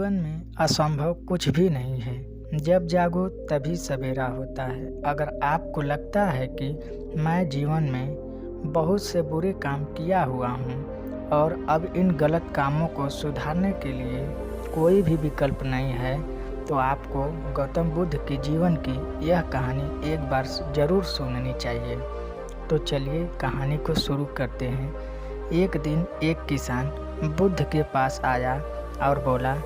जीवन में असंभव कुछ भी नहीं है। जब जागो तभी सवेरा होता है। अगर आपको लगता है कि मैं जीवन में बहुत से बुरे काम किया हुआ हूँ और अब इन गलत कामों को सुधारने के लिए कोई भी विकल्प नहीं है, तो आपको गौतम बुद्ध के जीवन की यह कहानी एक बार ज़रूर सुननी चाहिए। तो चलिए कहानी को शुरू करते हैं। एक दिन एक किसान बुद्ध के पास आया और बोला,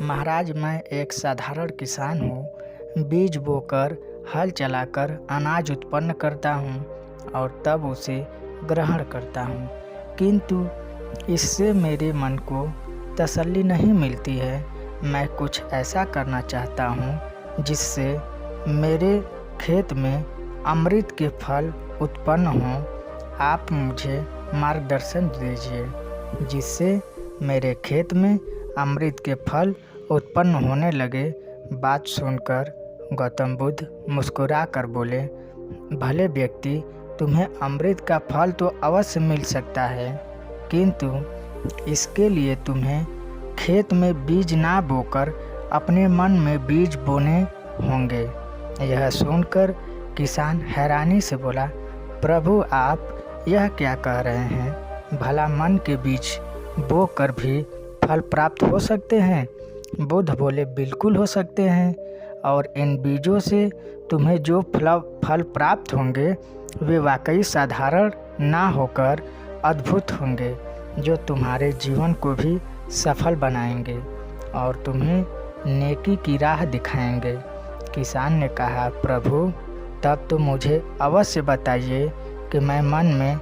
महाराज, मैं एक साधारण किसान हूँ। बीज बोकर, हल चलाकर अनाज उत्पन्न करता हूँ और तब उसे ग्रहण करता हूँ, किंतु इससे मेरे मन को तसल्ली नहीं मिलती है। मैं कुछ ऐसा करना चाहता हूँ जिससे मेरे खेत में अमृत के फल उत्पन्न हों। आप मुझे मार्गदर्शन दीजिए जिससे मेरे खेत में अमृत के फल उत्पन्न होने लगे। बात सुनकर गौतम बुद्ध मुस्कुरा कर बोले, भले व्यक्ति, तुम्हें अमृत का फल तो अवश्य मिल सकता है, किंतु इसके लिए तुम्हें खेत में बीज ना बोकर अपने मन में बीज बोने होंगे। यह सुनकर किसान हैरानी से बोला, प्रभु, आप यह क्या कह रहे हैं? भला मन के बीज बो कर भी फल प्राप्त हो सकते हैं? बुद्ध बोले, बिल्कुल हो सकते हैं, और इन बीजों से तुम्हें जो फल प्राप्त होंगे वे वाकई साधारण ना होकर अद्भुत होंगे, जो तुम्हारे जीवन को भी सफल बनाएंगे और तुम्हें नेकी की राह दिखाएंगे। किसान ने कहा, प्रभु, तब तो मुझे अवश्य बताइए कि मैं मन में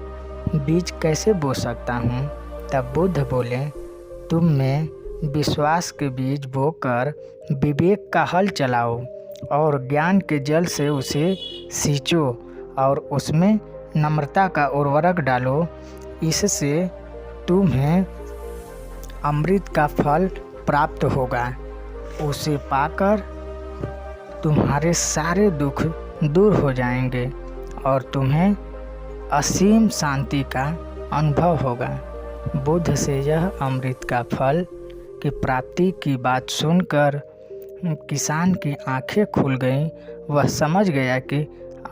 बीज कैसे बो सकता हूँ। तब बुद्ध बोले, तुम में विश्वास के बीज बोकर विवेक का हल चलाओ और ज्ञान के जल से उसे सींचो और उसमें नम्रता का उर्वरक डालो। इससे तुम्हें अमृत का फल प्राप्त होगा। उसे पाकर तुम्हारे सारे दुख दूर हो जाएंगे और तुम्हें असीम शांति का अनुभव होगा। बुद्ध से यह अमृत का फल की प्राप्ति की बात सुनकर किसान की आंखें खुल गईं। वह समझ गया कि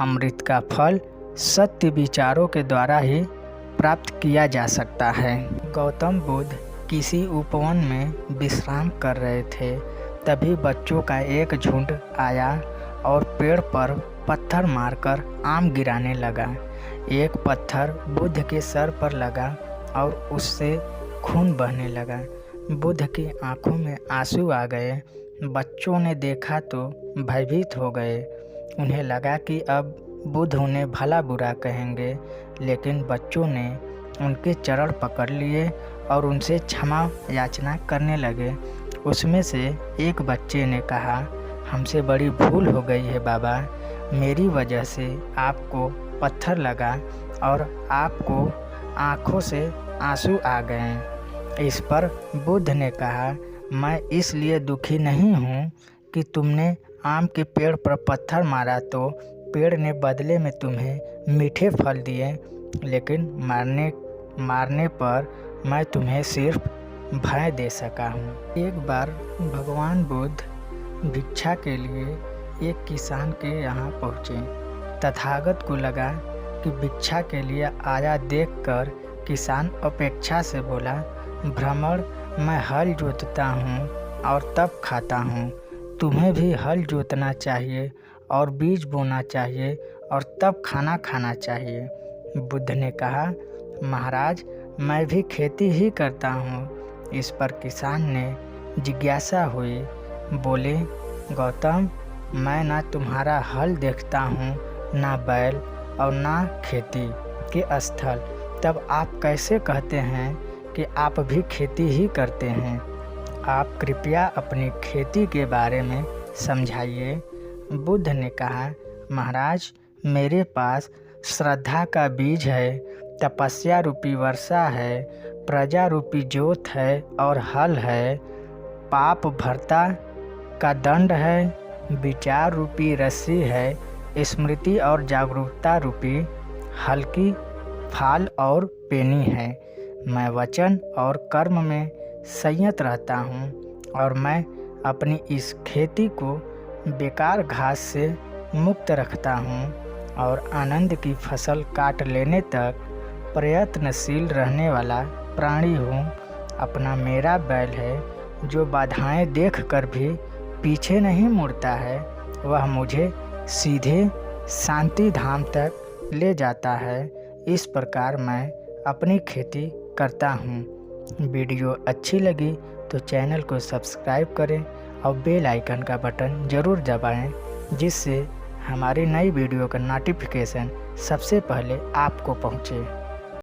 अमृत का फल सत्य विचारों के द्वारा ही प्राप्त किया जा सकता है। गौतम बुद्ध किसी उपवन में विश्राम कर रहे थे। तभी बच्चों का एक झुंड आया और पेड़ पर पत्थर मारकर आम गिराने लगा। एक पत्थर बुद्ध के सर पर लगा और उससे खून बहने लगा। बुद्ध की आंखों में आंसू आ गए। बच्चों ने देखा तो भयभीत हो गए। उन्हें लगा कि अब बुद्ध उन्हें भला बुरा कहेंगे, लेकिन बच्चों ने उनके चरण पकड़ लिए और उनसे क्षमा याचना करने लगे। उसमें से एक बच्चे ने कहा, हमसे बड़ी भूल हो गई है बाबा, मेरी वजह से आपको पत्थर लगा और आपको आँखों से आंसू आ गए। इस पर बुद्ध ने कहा, मैं इसलिए दुखी नहीं हूँ कि तुमने आम के पेड़ पर पत्थर मारा तो पेड़ ने बदले में तुम्हें मीठे फल दिए, लेकिन मारने पर मैं तुम्हें सिर्फ भय दे सका हूँ। एक बार भगवान बुद्ध भिक्षा के लिए एक किसान के यहाँ पहुँचे। तथागत को लगा कि भिक्षा के लिए आया देखकर किसान अपेक्षा से बोला, भ्रमण, मैं हल जोतता हूँ और तब खाता हूँ। तुम्हें भी हल जोतना चाहिए और बीज बोना चाहिए और तब खाना खाना चाहिए। बुद्ध ने कहा, महाराज, मैं भी खेती ही करता हूँ। इस पर किसान ने जिज्ञासा हुई, बोले, गौतम, मैं ना तुम्हारा हल देखता हूँ, ना बैल और ना खेती के स्थल, तब आप कैसे कहते हैं कि आप भी खेती ही करते हैं? आप कृपया अपनी खेती के बारे में समझाइए। बुद्ध ने कहा, महाराज, मेरे पास श्रद्धा का बीज है, तपस्या रूपी वर्षा है, प्रजा रूपी जोत है और हल है, पाप भरता का दंड है, विचार रूपी रस्सी है, स्मृति और जागरूकता रूपी हल्की फाल और पेनी है। मैं वचन और कर्म में संयत रहता हूँ और मैं अपनी इस खेती को बेकार घास से मुक्त रखता हूँ और आनंद की फसल काट लेने तक प्रयत्नशील रहने वाला प्राणी हूँ। अपना मेरा बैल है जो बाधाएं देखकर भी पीछे नहीं मुड़ता है, वह मुझे सीधे शांति धाम तक ले जाता है। इस प्रकार मैं अपनी खेती करता हूँ। वीडियो अच्छी लगी तो चैनल को सब्सक्राइब करें और बेल आइकन का बटन ज़रूर दबाएं, जिससे हमारी नई वीडियो का नोटिफिकेशन सबसे पहले आपको पहुँचे।